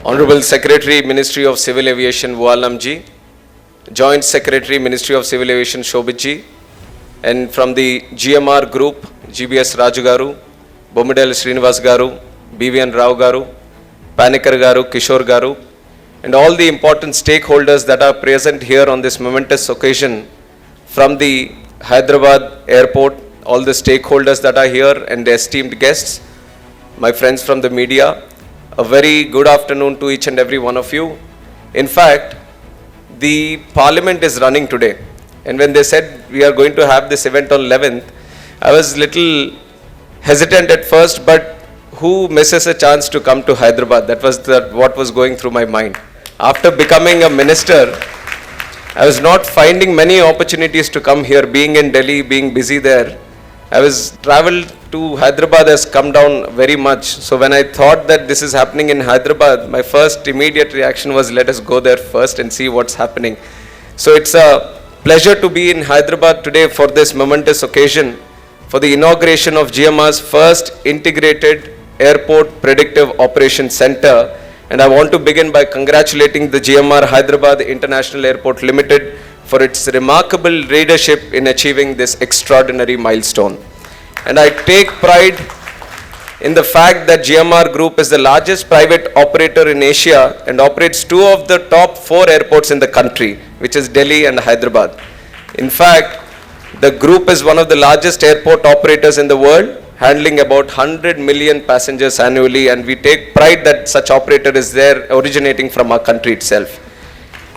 Honorable Secretary, Ministry of Civil Aviation, Vualam Ji, Joint Secretary, Ministry of Civil Aviation, Shobhit Ji, and from the GMR Group, GBS Raju Garu, Bomidel Srinivas Garu, BVN Rao Garu, Panikar Garu, Kishore Garu, and all the important stakeholders that are present here on this momentous occasion from the Hyderabad Airport, all the stakeholders that are here and the esteemed guests, my friends from the media, a very good afternoon to each and every one of you. In fact, the Parliament is running today, and when they said we are going to have this event on 11th, I was little hesitant at first, but who misses a chance to come to Hyderabad? That was what was going through my mind. After becoming a minister, I was not finding many opportunities to come here, being in Delhi, being busy there. I was traveled to Hyderabad has come down very much. So when I thought that this is happening in Hyderabad, my first immediate reaction was, let us go there first and see what's happening. So it's a pleasure to be in Hyderabad today for this momentous occasion, for the inauguration of GMR's first integrated airport predictive operations center. And I want to begin by congratulating the GMR Hyderabad International Airport Limited for its remarkable leadership in achieving this extraordinary milestone. And I take pride in the fact that GMR Group is the largest private operator in Asia and operates two of the top 4 airports in the country, which is Delhi and Hyderabad. In fact, the group is one of the largest airport operators in the world, handling about 100 million passengers annually, and we take pride that such operator is there originating from our country itself.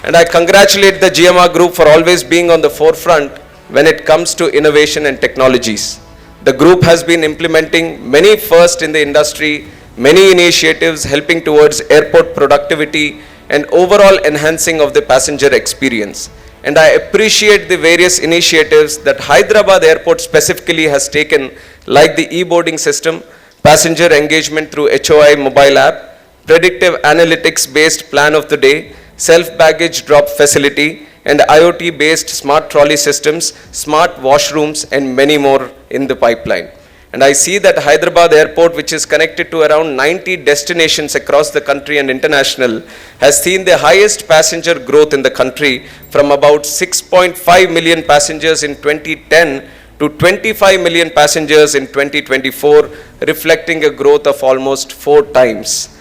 And I congratulate the GMR Group for always being on the forefront when it comes to innovation and technologies. The group has been implementing many firsts in the industry, many initiatives helping towards airport productivity and overall enhancing of the passenger experience. And I appreciate the various initiatives that Hyderabad Airport specifically has taken, like the e-boarding system, passenger engagement through HOI mobile app, predictive analytics based plan of the day, self-baggage drop facility, and IoT-based smart trolley systems, smart washrooms, and many more in the pipeline. And I see that Hyderabad Airport, which is connected to around 90 destinations across the country and international, has seen the highest passenger growth in the country from about 6.5 million passengers in 2010 to 25 million passengers in 2024, reflecting a growth of almost 4 times.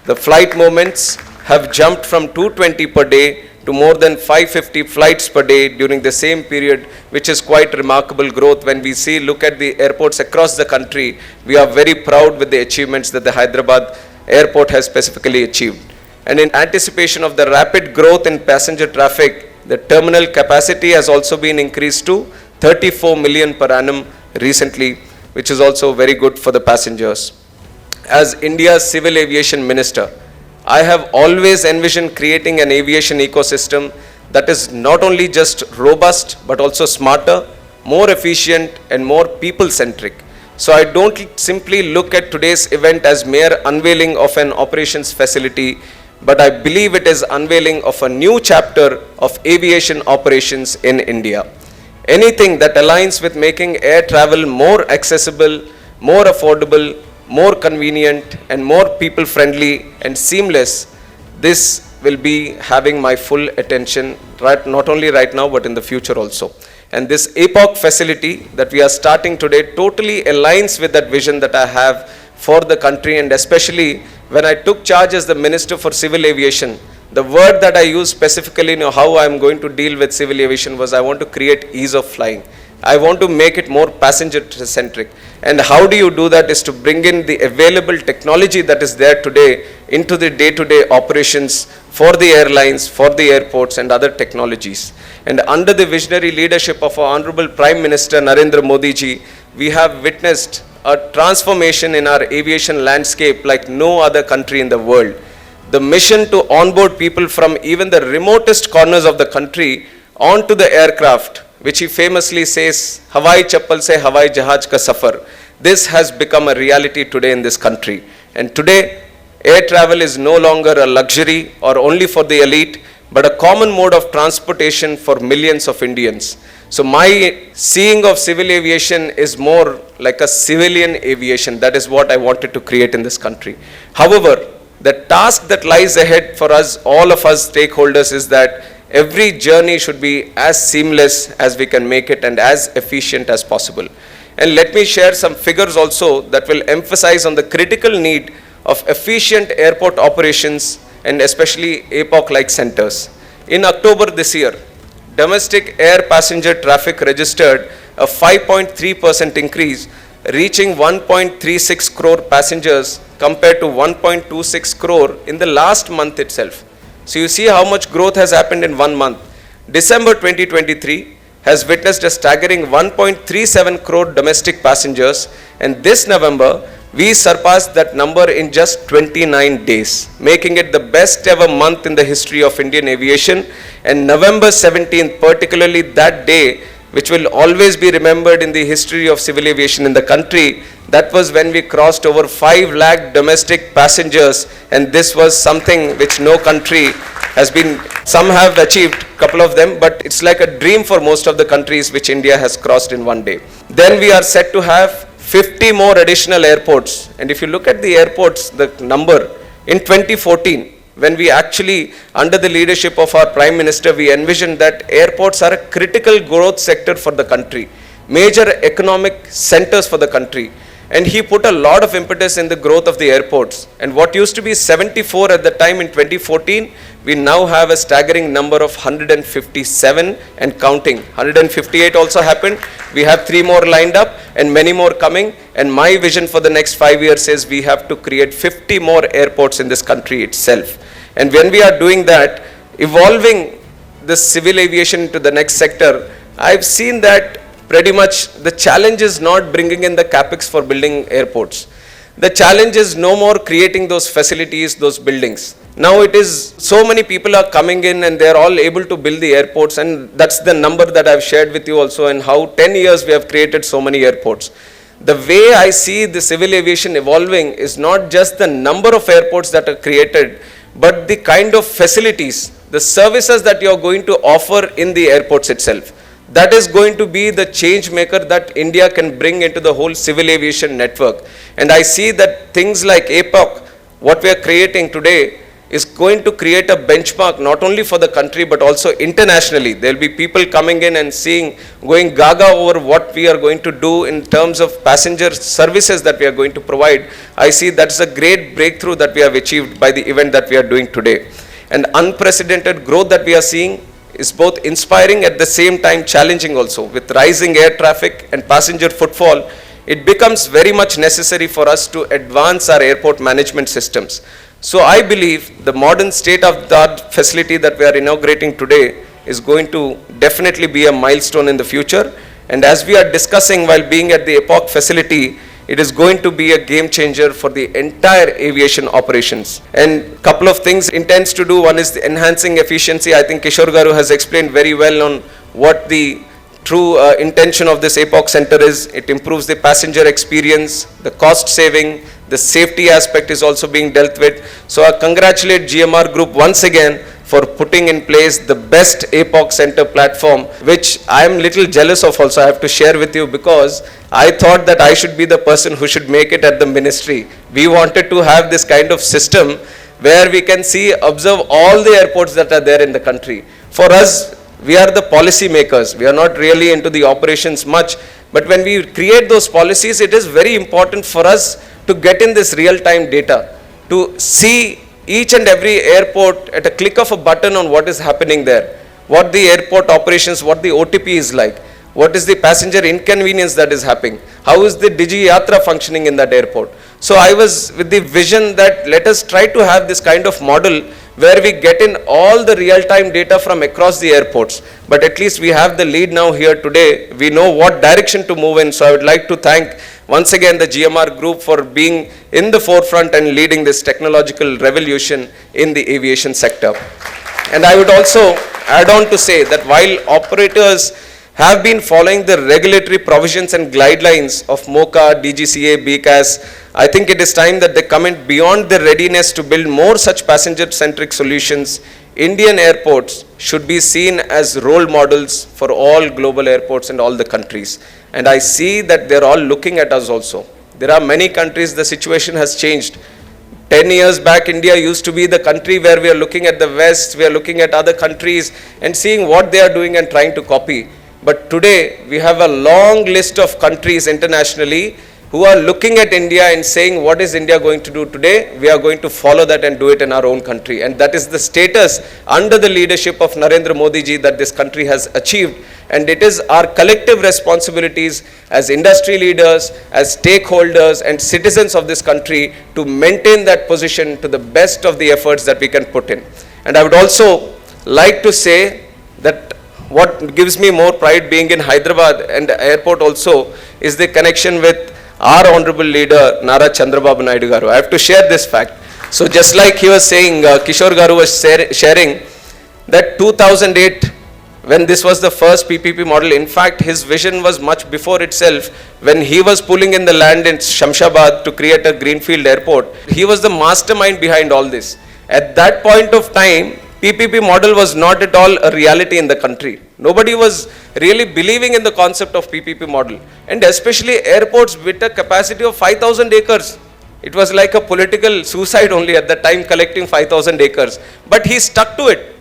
The flight moments have jumped from 220 per day to more than 550 flights per day during the same period, which is quite remarkable growth. When we look at the airports across the country, we are very proud with the achievements that the Hyderabad Airport has specifically achieved. And in anticipation of the rapid growth in passenger traffic, the terminal capacity has also been increased to 34 million per annum recently, which is also very good for the passengers. As India's Civil Aviation Minister, I have always envisioned creating an aviation ecosystem that is not only just robust, but also smarter, more efficient, and more people-centric. So I don't simply look at today's event as mere unveiling of an operations facility, but I believe it is unveiling of a new chapter of aviation operations in India. Anything that aligns with making air travel more accessible, more affordable, more convenient, and more people-friendly and seamless, this will be having my full attention, not only right now, but in the future also. And this APOC facility that we are starting today totally aligns with that vision that I have for the country, and especially when I took charge as the Minister for Civil Aviation, the word that I used specifically in how I am going to deal with civil aviation was I want to create ease of flying. I want to make it more passenger-centric. And how do you do that is to bring in the available technology that is there today into the day-to-day operations for the airlines, for the airports, and other technologies. And under the visionary leadership of our Honorable Prime Minister Narendra Modi Ji, we have witnessed a transformation in our aviation landscape like no other country in the world. The mission to onboard people from even the remotest corners of the country onto the aircraft, which he famously says, Hawai Chappal se Hawai Jahaj ka safar. This has become a reality today in this country. And today, air travel is no longer a luxury or only for the elite, but a common mode of transportation for millions of Indians. So my seeing of civil aviation is more like a civilian aviation. That is what I wanted to create in this country. However, The task that lies ahead for us, all of us stakeholders, is that every journey should be as seamless as we can make it and as efficient as possible. And let me share some figures also that will emphasize on the critical need of efficient airport operations and especially APOC-like centers. In October this year, domestic air passenger traffic registered a 5.3% increase, reaching 1.36 crore passengers compared to 1.26 crore in the last month itself. So you see how much growth has happened in 1 month. December 2023 has witnessed a staggering 1.37 crore domestic passengers, and this November we surpassed that number in just 29 days, making it the best ever month in the history of Indian aviation. And November 17th, particularly that day, which will always be remembered in the history of civil aviation in the country, that was when we crossed over 5 lakh domestic passengers, and this was something which no country has been, some have achieved, couple of them, but it's like a dream for most of the countries which India has crossed in one day. Then we are set to have 50 more additional airports, and if you look at the airports, the number, in 2014, when we actually, under the leadership of our Prime Minister, we envisioned that airports are a critical growth sector for the country, major economic centers for the country. And he put a lot of impetus in the growth of the airports. And what used to be 74 at the time in 2014, we now have a staggering number of 157 and counting. 158 also happened. We have 3 more lined up and many more coming. And my vision for the next 5 years is we have to create 50 more airports in this country itself. And when we are doing that, evolving the civil aviation to the next sector, I've seen that pretty much the challenge is not bringing in the capex for building airports. The challenge is no more creating those facilities, those buildings. Now it is so many people are coming in and they're all able to build the airports, and that's the number that I've shared with you also, and how 10 years we have created so many airports. The way I see the civil aviation evolving is not just the number of airports that are created, but the kind of facilities, the services that you're going to offer in the airports itself. That is going to be the change maker that India can bring into the whole civil aviation network. And I see that things like APOC, what we are creating today, is going to create a benchmark not only for the country but also internationally. There will be people coming in and seeing, going gaga over what we are going to do in terms of passenger services that we are going to provide. I see that's a great breakthrough that we have achieved by the event that we are doing today. And unprecedented growth that we are seeing is both inspiring at the same time challenging also. With rising air traffic and passenger footfall, it becomes very much necessary for us to advance our airport management systems. So I believe the modern state-of-the-art facility that we are inaugurating today is going to definitely be a milestone in the future. And as we are discussing while being at the APOC facility, it is going to be a game changer for the entire aviation operations. And a couple of things it intends to do. One is the enhancing efficiency. I think Kishore Garu has explained very well on what the true intention of this APOC center is. It improves the passenger experience, the cost saving, the safety aspect is also being dealt with. So I congratulate GMR Group once again for putting in place the best APOC center platform, which I am little jealous of also, I have to share with you, because I thought that I should be the person who should make it at the ministry. We wanted to have this kind of system where we can see, observe all the airports that are there in the country. For us, we are the policy makers. We are not really into the operations much. But when we create those policies, it is very important for us to get in this real-time data, to see each and every airport at a click of a button on what is happening there, what the airport operations, what the OTP is like, what is the passenger inconvenience that is happening, how is the Digi Yatra functioning in that airport. So I was with the vision that let us try to have this kind of model where we get in all the real-time data from across the airports. But at least we have the lead now here today. We know what direction to move in. So I would like to thank once again the GMR Group for being in the forefront and leading this technological revolution in the aviation sector. And I would also add on to say that while operators have been following the regulatory provisions and guidelines of MOCA, DGCA, BCAS, I think it is time that they comment beyond their readiness to build more such passenger-centric solutions. Indian airports should be seen as role models for all global airports and all the countries. And I see that they're all looking at us also. There are many countries, the situation has changed. 10 years back, India used to be the country where we are looking at the West, we are looking at other countries and seeing what they are doing and trying to copy. But today, we have a long list of countries internationally who are looking at India and saying, what is India going to do today? We are going to follow that and do it in our own country. And that is the status under the leadership of Narendra Modi ji that this country has achieved. And it is our collective responsibilities as industry leaders, as stakeholders and citizens of this country to maintain that position to the best of the efforts that we can put in. And I would also like to say that what gives me more pride being in Hyderabad and the airport also is the connection with our honorable leader Nara Chandrababu Naidu Garu. I have to share this fact. So just like he was saying, Kishore Garu was sharing that 2008, when this was the first PPP model, in fact his vision was much before itself. When he was pulling in the land in Shamshabad to create a greenfield airport, he was the mastermind behind all this. At that point of time, PPP model was not at all a reality in the country. Nobody was really believing in the concept of PPP model. And especially airports with a capacity of 5,000 acres. It was like a political suicide only at that time, collecting 5,000 acres. But he stuck to it.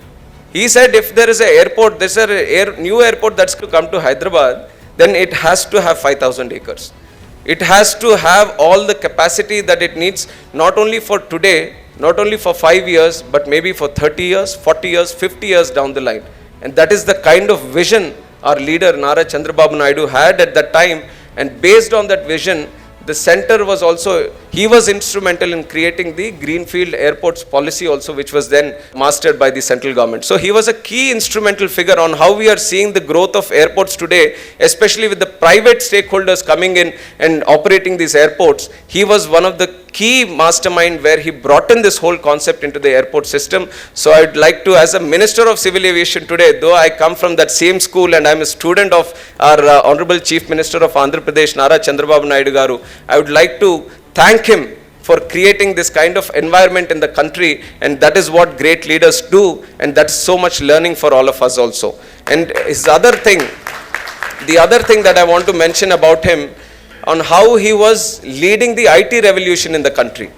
He said if there is an airport, there's a new airport that's to come to Hyderabad, then it has to have 5,000 acres. It has to have all the capacity that it needs, not only for today, not only for 5 years, but maybe for 30 years, 40 years, 50 years down the line. And that is the kind of vision our leader Nara Chandrababu Naidu had at that time. And based on that vision, the center was also, he was instrumental in creating the Greenfield Airports policy also, which was then mastered by the central government. So he was a key instrumental figure on how we are seeing the growth of airports today, especially with the private stakeholders coming in and operating these airports. He was one of the key mastermind where he brought in this whole concept into the airport system. So I'd like to, as a Minister of Civil Aviation today, though I come from that same school and I'm a student of our Honorable Chief Minister of Andhra Pradesh, Nara Chandrababu Naidu Garu, I would like to thank him for creating this kind of environment in the country, and that is what great leaders do, and that's so much learning for all of us also. And his other thing, the other thing that I want to mention about him, on how he was leading the IT revolution in the country.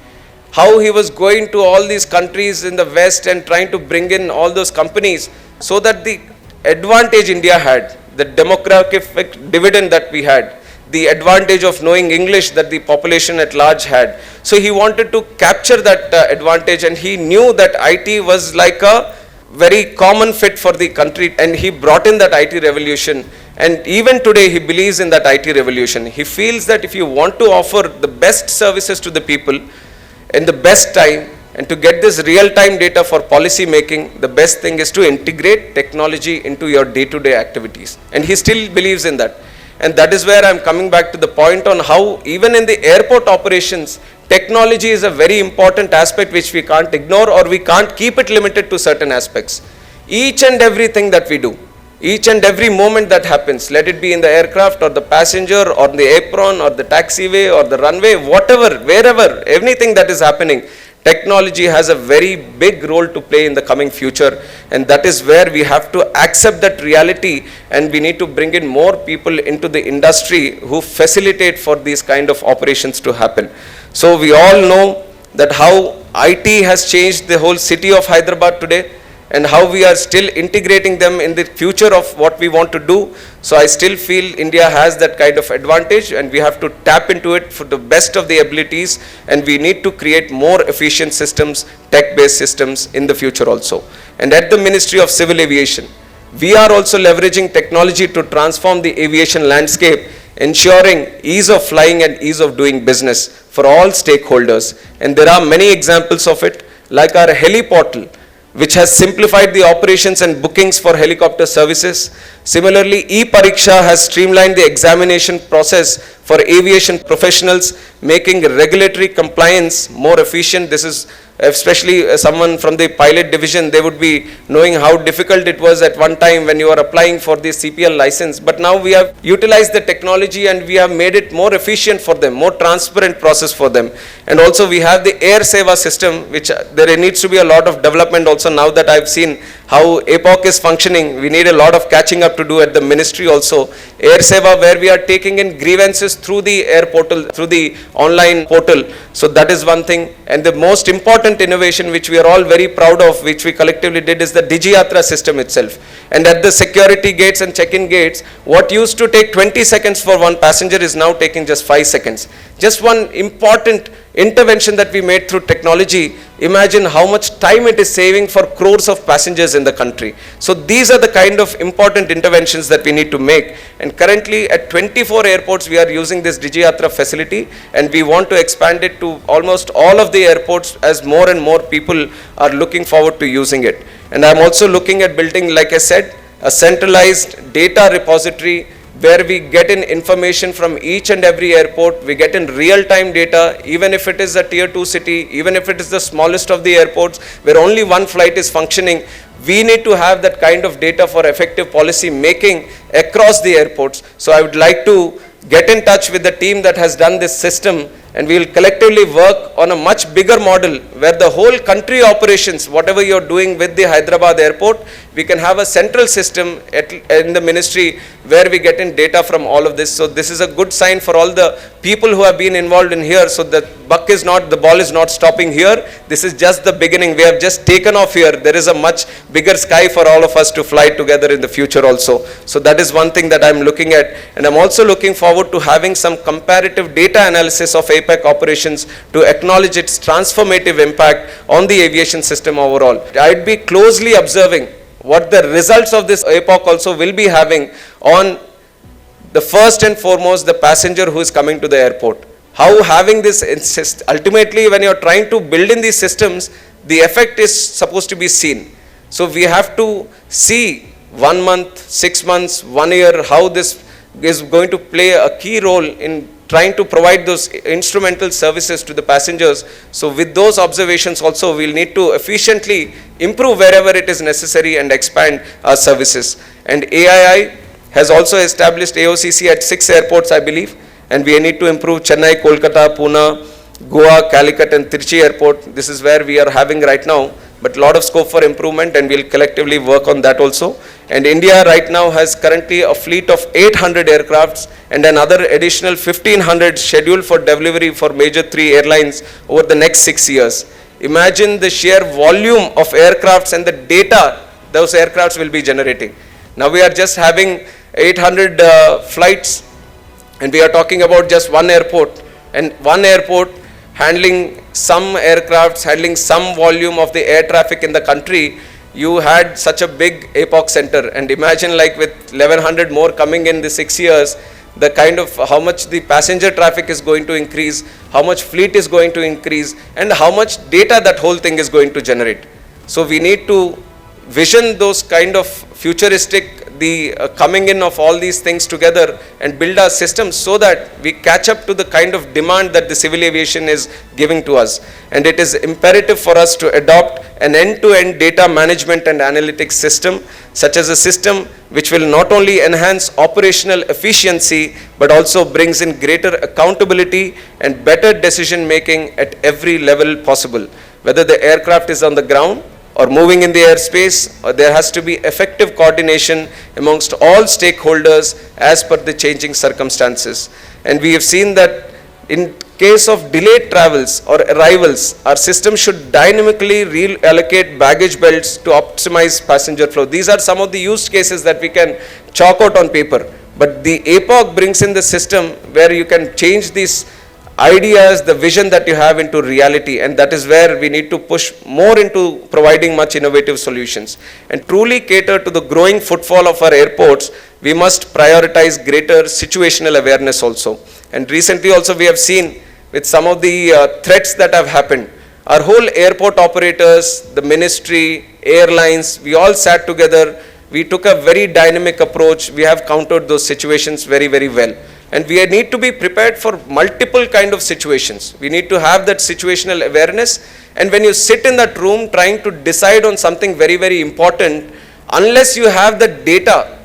How he was going to all these countries in the West and trying to bring in all those companies so that the advantage India had, the demographic dividend that we had, the advantage of knowing English that the population at large had. So he wanted to capture that advantage, and he knew that IT was like a very common fit for the country, and he brought in that IT revolution. And even today, he believes in that IT revolution. He feels that if you want to offer the best services to the people in the best time, and to get this real-time data for policy making, the best thing is to integrate technology into your day-to-day activities. And he still believes in that. And that is where I'm coming back to the point on how even in the airport operations, technology is a very important aspect which we can't ignore, or we can't keep it limited to certain aspects. Each and everything that we do, each and every moment that happens, let it be in the aircraft or the passenger or the apron or the taxiway or the runway, whatever, wherever, anything that is happening, technology has a very big role to play in the coming future. And that is where we have to accept that reality, and we need to bring in more people into the industry who facilitate for these kind of operations to happen. So we all know that how IT has changed the whole city of Hyderabad today, and how we are still integrating them in the future of what we want to do. So I still feel India has that kind of advantage, and we have to tap into it for the best of the abilities, and we need to create more efficient systems, tech-based systems in the future also. And at the Ministry of Civil Aviation, we are also leveraging technology to transform the aviation landscape, ensuring ease of flying and ease of doing business for all stakeholders. And there are many examples of it, like our heli-portal, which has simplified the operations and bookings for helicopter services. Similarly, e-Pariksha has streamlined the examination process for aviation professionals, making regulatory compliance more efficient. This is especially someone from the pilot division, they would be knowing how difficult it was at one time when you are applying for the CPL license. But now we have utilized the technology and we have made it more efficient for them, more transparent process for them. And also we have the Air Seva system, which there needs to be a lot of development also. Now that I've seen how APOC is functioning, we need a lot of catching up to do at the ministry also. Air Seva, where we are taking in grievances through the air portal, through the online portal. So that is one thing. And the most important innovation which we are all very proud of, which we collectively did, is the DigiYatra system itself. And at the security gates and check-in gates, what used to take 20 seconds for one passenger is now taking just 5 seconds. Just one important intervention that we made through technology. Imagine how much time it is saving for crores of passengers in the country. So these are the kind of important interventions that we need to make. And currently at 24 airports we are using this DigiYatra facility, and we want to expand it to almost all of the airports as more and more people are looking forward to using it. And I'm also looking at building, like I said, a centralized data repository where we get in information from each and every airport. We get in real-time data, even if it is a tier 2 city, even if it is the smallest of the airports where only one flight is functioning. We need to have that kind of data for effective policy making across the airports. So I would like to get in touch with the team that has done this system, and we will collectively work on a much bigger model where the whole country operations, whatever you're doing with the Hyderabad airport, we can have a central system in the ministry where we get in data from all of this. So this is a good sign for all the people who have been involved in here. So the ball is not stopping here. This is just the beginning. We have just taken off here. There is a much bigger sky for all of us to fly together in the future also. So that is one thing that I'm looking at. And I'm also looking forward to having some comparative data analysis of APEC operations to acknowledge its transformative impact on the aviation system overall. I'd be closely observing what the results of this APOC also will be having on the first and foremost the passenger who is coming to the airport. How having this ultimately when you're trying to build in these systems, the effect is supposed to be seen. So we have to see 1 month, 6 months, 1 year, how this is going to play a key role in trying to provide those instrumental services to the passengers. So with those observations also, we'll need to efficiently improve wherever it is necessary and expand our services. And AII has also established AOCC at 6 airports, I believe, and we need to improve Chennai, Kolkata, Pune, Goa, Calicut and Trichy airport. This is where we are having right now, but a lot of scope for improvement, and we'll collectively work on that also. And India right now has currently a fleet of 800 aircrafts and another additional 1500 scheduled for delivery for major 3 airlines over the next 6 years. Imagine the sheer volume of aircrafts and the data those aircrafts will be generating. Now we are just having 800 flights, and we are talking about just one airport, and one airport handling some aircrafts, handling some volume of the air traffic in the country. You had such a big APOC center, and imagine like with 1100 more coming in the 6 years, the kind of how much the passenger traffic is going to increase, how much fleet is going to increase, and how much data that whole thing is going to generate. So we need to vision those kind of futuristic, the coming in of all these things together and build our systems so that we catch up to the kind of demand that the civil aviation is giving to us. And it is imperative for us to adopt an end-to-end data management and analytics system, such as a system which will not only enhance operational efficiency, but also brings in greater accountability and better decision making at every level possible. Whether the aircraft is on the ground or moving in the airspace, there has to be effective coordination amongst all stakeholders as per the changing circumstances. And we have seen that in case of delayed travels or arrivals, our system should dynamically reallocate baggage belts to optimize passenger flow. These are some of the use cases that we can chalk out on paper. But the APOC brings in the system where you can change these ideas, the vision that you have into reality, and that is where we need to push more into providing much innovative solutions. And truly cater to the growing footfall of our airports, we must prioritize greater situational awareness also. And recently also we have seen with some of the threats that have happened, our whole airport operators, the ministry, airlines, we all sat together, we took a very dynamic approach, we have countered those situations very, very well. And we need to be prepared for multiple kind of situations. We need to have that situational awareness. And when you sit in that room trying to decide on something very, very important, unless you have the data,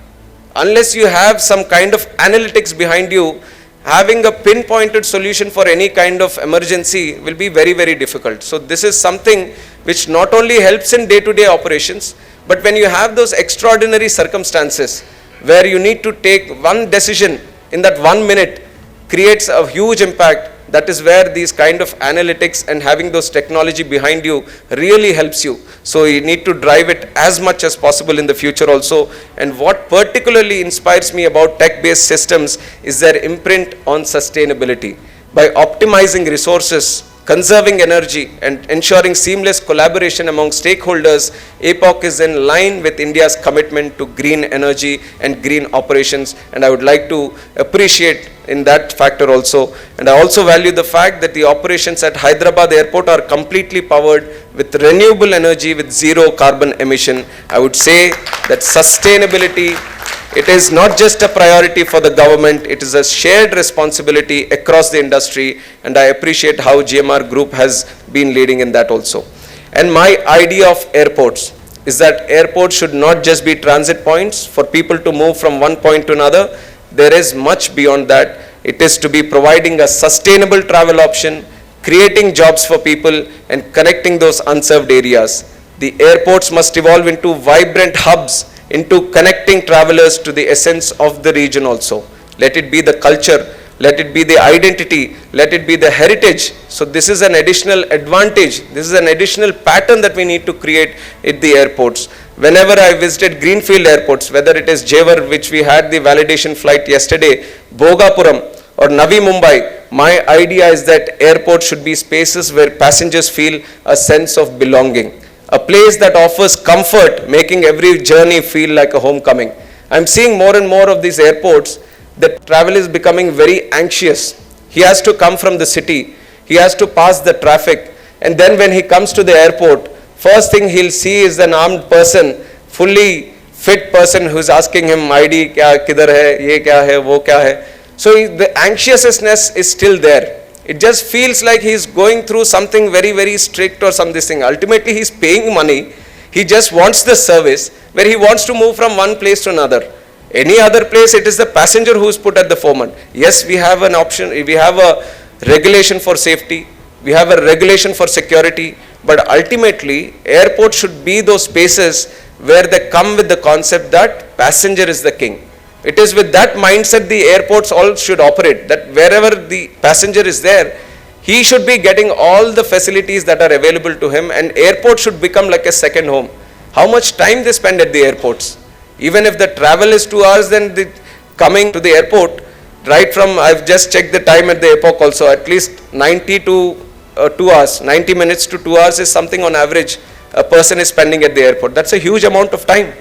unless you have some kind of analytics behind you, having a pinpointed solution for any kind of emergency will be very, very difficult. So this is something which not only helps in day-to-day operations, but when you have those extraordinary circumstances where you need to take one decision in that 1 minute creates a huge impact. That is where these kind of analytics and having those technology behind you really helps you. So you need to drive it as much as possible in the future also. And what particularly inspires me about tech-based systems is their imprint on sustainability. By optimizing resources, conserving energy, and ensuring seamless collaboration among stakeholders, APOC is in line with India's commitment to green energy and green operations, and I would like to appreciate in that factor also. And I also value the fact that the operations at Hyderabad Airport are completely powered with renewable energy with zero carbon emission. I would say that sustainability, it is not just a priority for the government, it is a shared responsibility across the industry, and I appreciate how GMR Group has been leading in that also. And my idea of airports is that airports should not just be transit points for people to move from one point to another. There is much beyond that. It is to be providing a sustainable travel option, creating jobs for people, and connecting those unserved areas. The airports must evolve into vibrant hubs, into connecting travelers to the essence of the region also. Let it be the culture, let it be the identity, let it be the heritage. So this is an additional advantage, this is an additional pattern that we need to create at the airports. Whenever I visited greenfield airports, whether it is Jewar, which we had the validation flight yesterday, Bhogapuram or Navi Mumbai, my idea is that airports should be spaces where passengers feel a sense of belonging. A place that offers comfort, making every journey feel like a homecoming. I'm seeing more and more of these airports that travel is becoming very anxious. He has to come from the city, he has to pass the traffic, and then when he comes to the airport, first thing he'll see is an armed person, fully fit person who's asking him, ID kya, kidhar hai, ye kya hai, wo kya hai. So the anxiousness is still there. It just feels like he's going through something very, very strict or something. Ultimately, he's paying money. He just wants the service where he wants to move from one place to another. Any other place, it is the passenger who's put at the forefront. Yes, we have an option. We have a regulation for safety. We have a regulation for security. But ultimately, airports should be those spaces where they come with the concept that passenger is the king. It is with that mindset the airports all should operate, that wherever the passenger is there, he should be getting all the facilities that are available to him, and airport should become like a second home. How much time they spend at the airports? Even if the travel is 2 hours, then the coming to the airport, right from, I've just checked the time at the APOC also, at least 90 to 2 hours, 90 minutes to 2 hours is something on average a person is spending at the airport. That's a huge amount of time.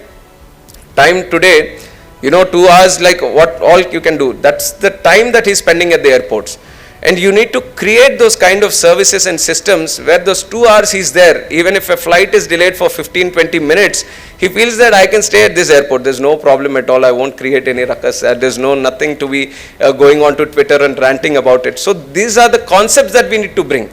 Time today, 2 hours, like what all you can do. That's the time that he's spending at the airports. And you need to create those kind of services and systems where those 2 hours he's there. Even if a flight is delayed for 15-20 minutes, he feels that I can stay at this airport. There's no problem at all. I won't create any ruckus. There's nothing to be going on to Twitter and ranting about it. So these are the concepts that we need to bring.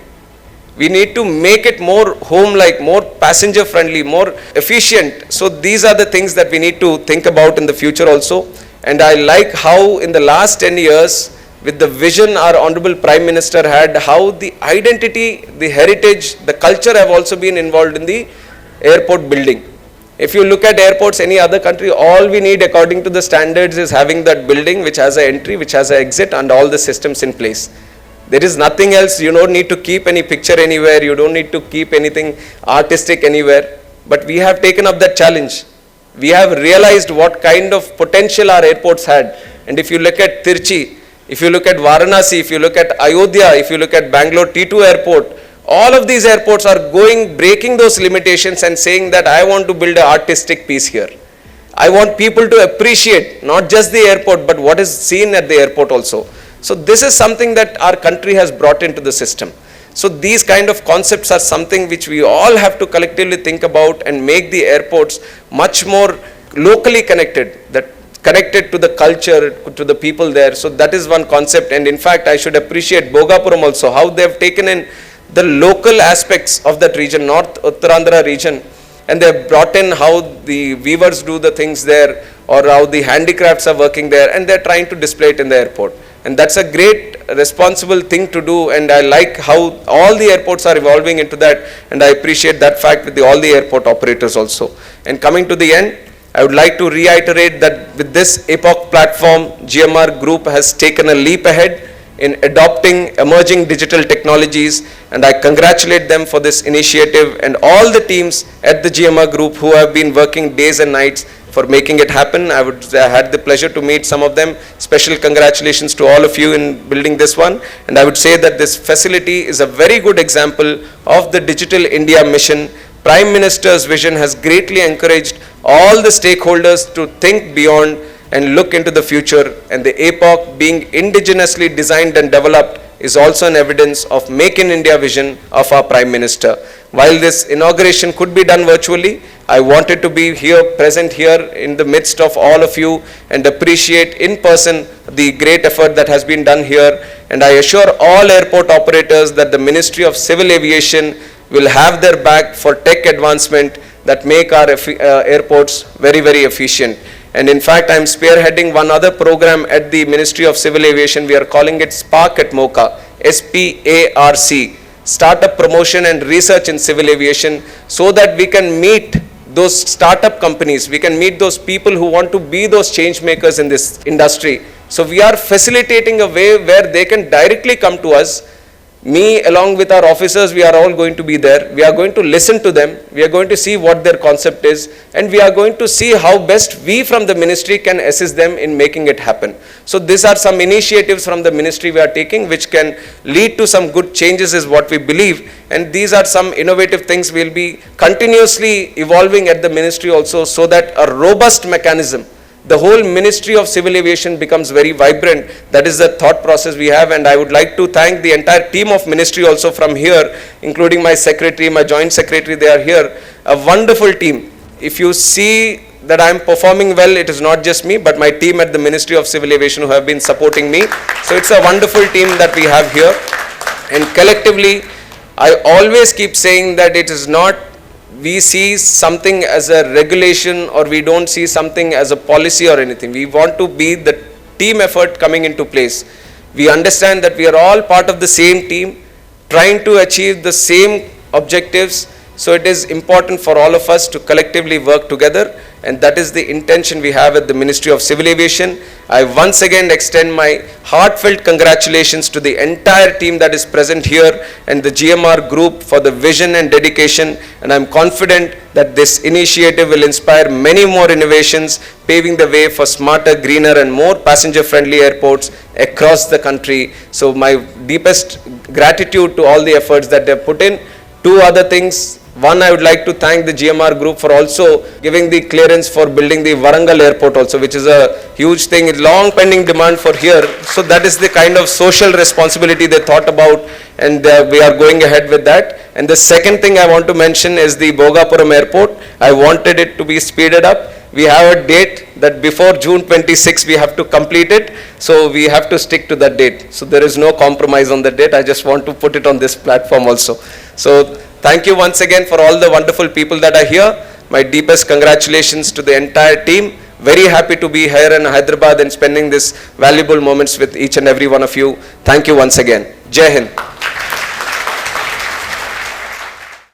We need to make it more home-like, more passenger-friendly, more efficient. So these are the things that we need to think about in the future also. And I like how in the last 10 years, with the vision our Honorable Prime Minister had, how the identity, the heritage, the culture have also been involved in the airport building. If you look at airports, any other country, all we need according to the standards is having that building which has an entry, which has an exit, and all the systems in place. There is nothing else. You don't need to keep any picture anywhere. You don't need to keep anything artistic anywhere. But we have taken up that challenge. We have realized what kind of potential our airports had. And if you look at Tirchi, if you look at Varanasi, if you look at Ayodhya, if you look at Bangalore T2 airport, all of these airports are breaking those limitations and saying that I want to build an artistic piece here. I want people to appreciate not just the airport, but what is seen at the airport also. So this is something that our country has brought into the system. So these kind of concepts are something which we all have to collectively think about and make the airports much more locally connected, that connected to the culture, to the people there. So that is one concept. And in fact, I should appreciate Bhogapuram also, how they have taken in the local aspects of that region, North Uttarandhra region, and they have brought in how the weavers do the things there, or how the handicrafts are working there, and they are trying to display it in the airport. And that's a great responsible thing to do, and I like how all the airports are evolving into that, and I appreciate that fact with all the airport operators also. And coming to the end, I would like to reiterate that with this APOC platform, GMR Group has taken a leap ahead in adopting emerging digital technologies, and I congratulate them for this initiative and all the teams at the GMR Group who have been working days and nights for making it happen. I had the pleasure to meet some of them. Special congratulations to all of you in building this one. And I would say that this facility is a very good example of the Digital India mission. Prime Minister's vision has greatly encouraged all the stakeholders to think beyond and look into the future, and the APOC being indigenously designed and developed is also an evidence of Make in India vision of our Prime Minister. While this inauguration could be done virtually, I wanted to be here, present here in the midst of all of you, and appreciate in person the great effort that has been done here. And I assure all airport operators that the Ministry of Civil Aviation will have their back for tech advancement that make our airports very, very efficient. And in fact, I am spearheading one other program at the Ministry of Civil Aviation. We are calling it Spark at MOCA, SPARC, Startup Promotion and Research in Civil Aviation, so that we can meet those startup companies, we can meet those people who want to be those change makers in this industry. So we are facilitating a way where they can directly come to us. Me along with our officers, we are all going to be there. We are going to listen to them. We are going to see what their concept is, and we are going to see how best we from the ministry can assist them in making it happen. So these are some initiatives from the ministry we are taking which can lead to some good changes is what we believe, and these are some innovative things we will be continuously evolving at the ministry also, so that a robust mechanism, the whole Ministry of Civil Aviation becomes very vibrant. That is the thought process we have, and I would like to thank the entire team of ministry also from here, including my secretary, my joint secretary, they are here. A wonderful team. If you see that I am performing well, it is not just me, but my team at the Ministry of Civil Aviation who have been supporting me. So it's a wonderful team that we have here. And collectively, I always keep saying that it is not we see something as a regulation or we don't see something as a policy or anything. We want to be the team effort coming into place. We understand that we are all part of the same team, trying to achieve the same objectives. So it is important for all of us to collectively work together, and that is the intention we have at the Ministry of Civil Aviation. I once again extend my heartfelt congratulations to the entire team that is present here and the GMR Group for the vision and dedication, and I am confident that this initiative will inspire many more innovations, paving the way for smarter, greener and more passenger-friendly airports across the country. So my deepest gratitude to all the efforts that they have put in. Two other things. One, I would like to thank the GMR Group for also giving the clearance for building the Warangal Airport also, which is a huge thing, it's long pending demand for here. So that is the kind of social responsibility they thought about, and we are going ahead with that. And the second thing I want to mention is the Bhogapuram Airport. I wanted it to be speeded up. We have a date that before June 26 we have to complete it, so we have to stick to that date. So there is no compromise on the date. I just want to put it on this platform also. So thank you once again for all the wonderful people that are here. My deepest congratulations to the entire team. Very happy to be here in Hyderabad and spending this valuable moments with each and every one of you. Thank you once again. Jai Hind.